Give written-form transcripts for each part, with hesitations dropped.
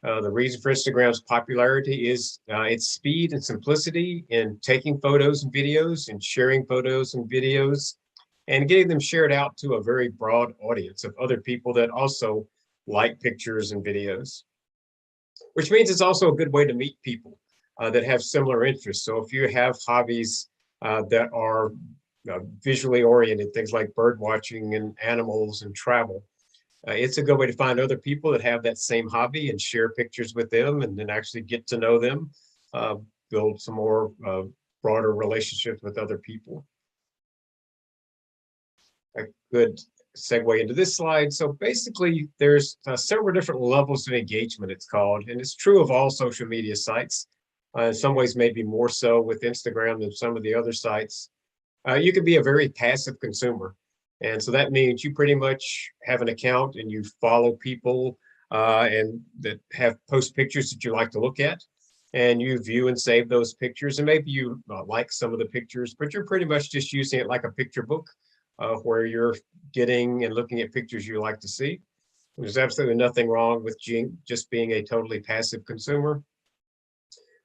The reason for Instagram's popularity is its speed and simplicity in taking photos and videos and sharing photos and videos and getting them shared out to a very broad audience of other people that also like pictures and videos, which means it's also a good way to meet people that have similar interests. So if you have hobbies that are visually oriented, things like bird watching and animals and travel, it's a good way to find other people that have that same hobby and share pictures with them and then actually get to know them, build some more broader relationships with other people. A good segue into this slide. So basically, there's several different levels of engagement, it's called, and it's true of all social media sites. In some ways, maybe more so with Instagram than some of the other sites. You can be a very passive consumer. And so that means you pretty much have an account and you follow people and that have post pictures that you like to look at. And you view and save those pictures. And maybe you like some of the pictures, but you're pretty much just using it like a picture book where you're getting and looking at pictures you like to see. There's absolutely nothing wrong with just being a totally passive consumer.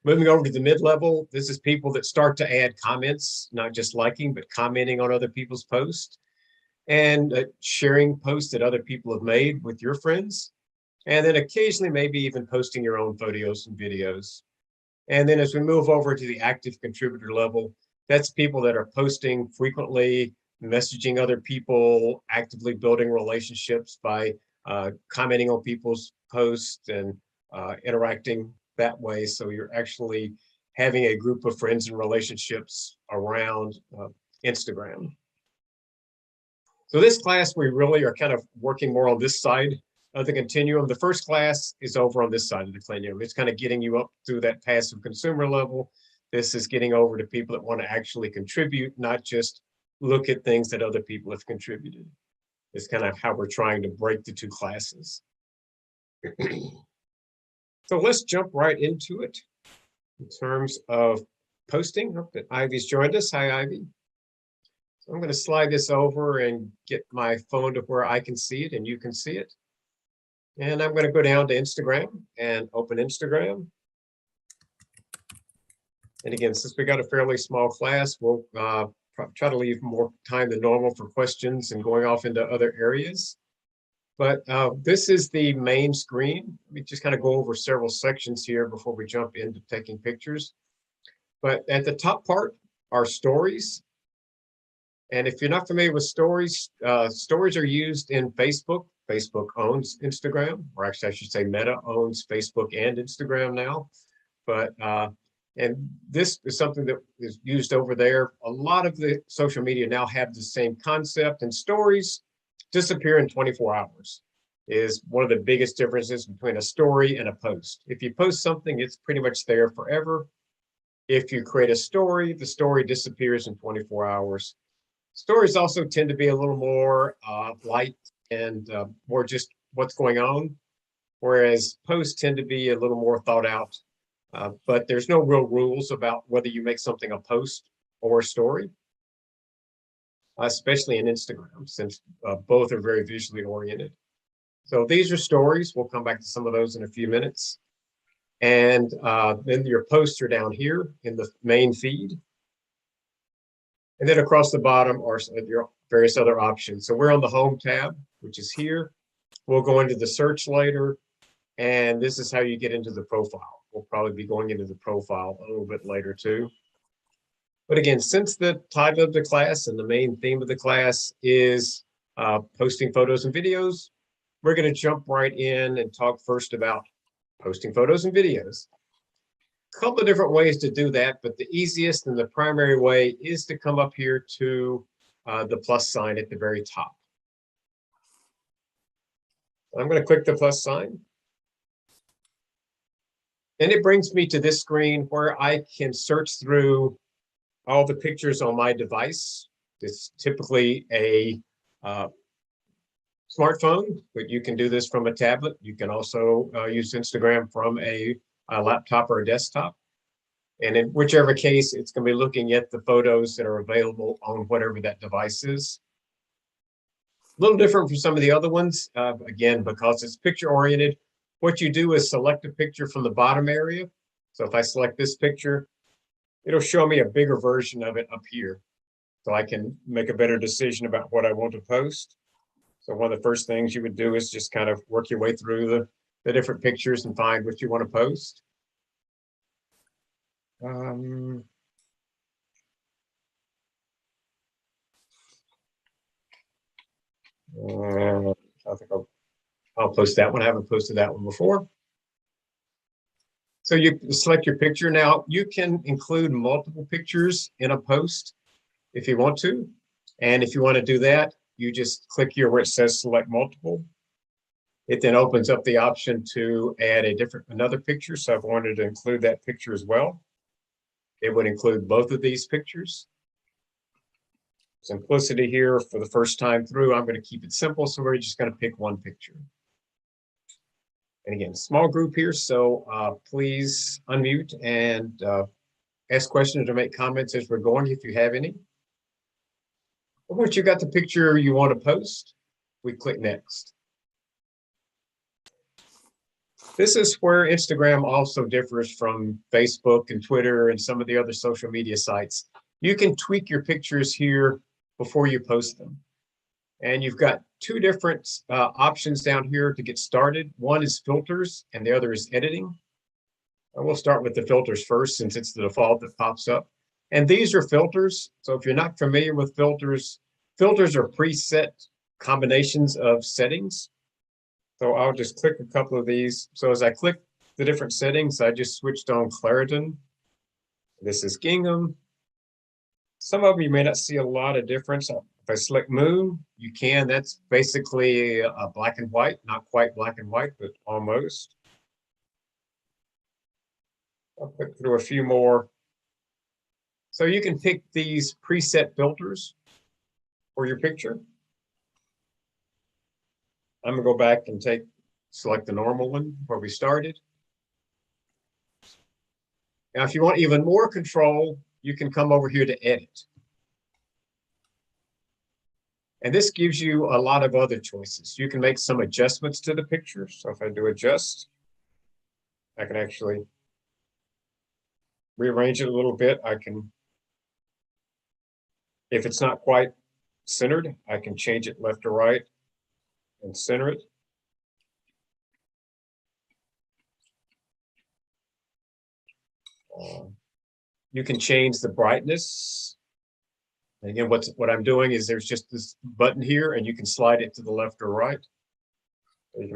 Moving over to the mid-level, this is people that start to add comments, not just liking, but commenting on other people's posts and sharing posts that other people have made with your friends. And then occasionally maybe even posting your own photos and videos. And then as we move over to the active contributor level, that's people that are posting frequently, messaging other people, actively building relationships by commenting on people's posts and interacting that way. So you're actually having a group of friends and relationships around Instagram. So this class, we really are kind of working more on this side of the continuum. The first class is over on this side of the continuum. It's kind of getting you up through that passive consumer level. This is getting over to people that want to actually contribute, not just look at things that other people have contributed. It's kind of how we're trying to break the two classes. So let's jump right into it in terms of posting. Hope that Ivy's joined us. Hi, Ivy. So I'm going to slide this over and get my phone to where I can see it and you can see it. And I'm going to go down to Instagram and open Instagram. And again, since we got a fairly small class, we'll try to leave more time than normal for questions and going off into other areas. But this is the main screen. Let me just kind of go over several sections here before we jump into taking pictures. But at the top part are stories. And if you're not familiar with stories, stories are used in Facebook. Facebook owns Instagram, or actually I should say Meta owns Facebook and Instagram now. But and this is something that is used over there. A lot of the social media now have the same concept, and stories disappear in 24 hours is one of the biggest differences between a story and a post. If you post something, it's pretty much there forever. If you create a story, the story disappears in 24 hours. Stories also tend to be a little more light and more just what's going on, whereas posts tend to be a little more thought out. But there's no real rules about whether you make something a post or a story, especially in Instagram, since both are very visually oriented. So these are stories. We'll come back to some of those in a few minutes. And then your posts are down here in the main feed. And then across the bottom are your various other options. So we're on the home tab, which is here. We'll go into the search later. And this is how you get into the profile. We'll probably be going into the profile a little bit later too. But again, since the title of the class and the main theme of the class is posting photos and videos, we're going to jump right in and talk first about posting photos and videos. A couple of different ways to do that, but the easiest and the primary way is to come up here to the plus sign at the very top. I'm going to click the plus sign. And it brings me to this screen where I can search through all the pictures on my device. It's typically a smartphone, but you can do this from a tablet. You can also use Instagram from a laptop or a desktop. And in whichever case, it's going to be looking at the photos that are available on whatever that device is. A little different from some of the other ones, again, because it's picture oriented. what you do is select a picture from the bottom area. So if I select this picture, it'll show me a bigger version of it up here. So I can make a better decision about what I want to post. So one of the first things you would do is just kind of work your way through the different pictures and find what you want to post. I think I'll post that one. I haven't posted that one before. So you select your picture. Now you can include multiple pictures in a post if you want to. And if you want to do that, you just click here where it says select multiple. It then opens up the option to add another picture. So if I wanted to include that picture as well, it would include both of these pictures. Simplicity here for the first time through, I'm going to keep it simple. So we're just going to pick one picture. And again, small group here. So please unmute and ask questions or make comments as we're going if you have any. Once you got the picture you want to post, we click next. This is where Instagram also differs from Facebook and Twitter and some of the other social media sites. You can tweak your pictures here before you post them. And you've got two different options down here to get started. One is filters and the other is editing. And we'll start with the filters first since it's the default that pops up. And these are filters. So if you're not familiar with filters, filters are preset combinations of settings. So I'll just click a couple of these. So as I click the different settings, I just switched on Clarendon. This is gingham. Some of them you may not see a lot of difference. If I select moon, you can. That's basically a black and white, not quite black and white, but almost. I'll click through a few more. So you can pick these preset filters for your picture. I'm gonna go back and select the normal one where we started. Now, if you want even more control, you can come over here to edit. And this gives you a lot of other choices. You can make some adjustments to the picture. So if I do adjust, I can actually rearrange it a little bit. If it's not quite centered, I can change it left or right and center it. You can change the brightness. And again, what I'm doing is there's just this button here and you can slide it to the left or right. So you can make